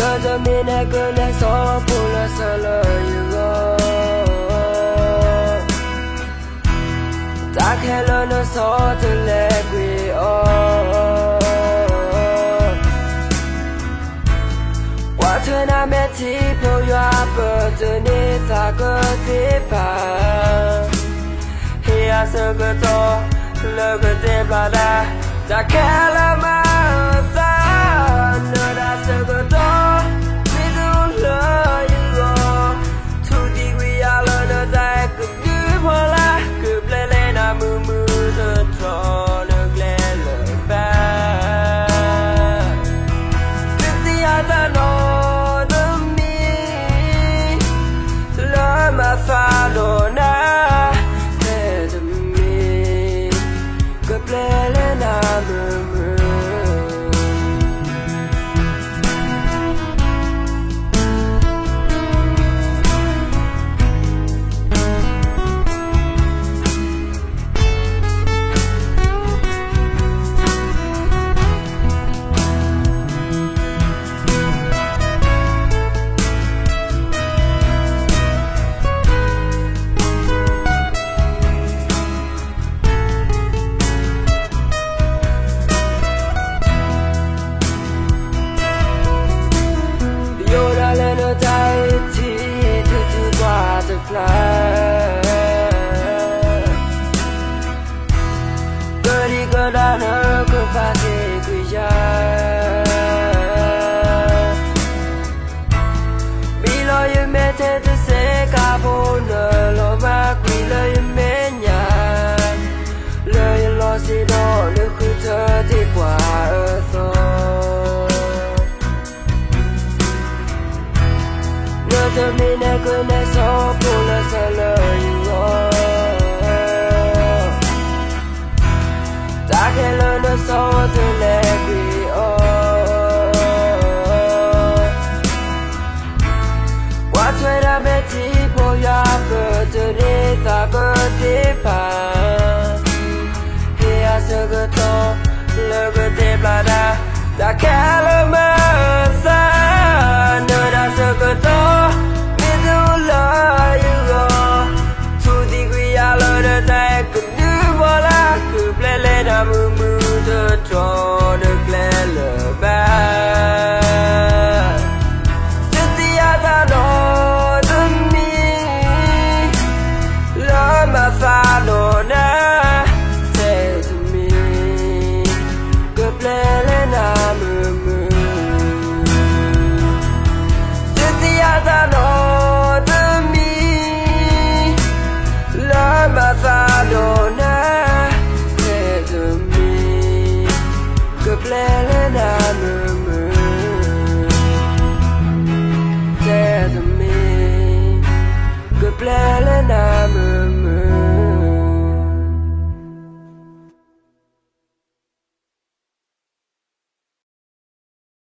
Nada mina guna so pula sala yugo Ta khelo no so to le gwi o Wa thuna me ti po ya po to ni ta ko ti pa He as a go to look at the blada Ta khelo ma ta no da so go to Gari gadana kupati kuya Bilo yu mete te se kabona lo ma kwilo yu menya Le yu lo si do le kuta ti kwa so No te mine kune so pula sala yu Hello no so to let me What when I met people ya go to the taco tipa Here so go to look at the blada Da calamasa No da so go to Midula you go 2 degree I learn a tank do what I could play later Draw the glare back Just the other Lord of me Love my father now Say to me Good play and I'm a moon Just the other Lord of me Love my father now Playing on the moon Tell me Good playing on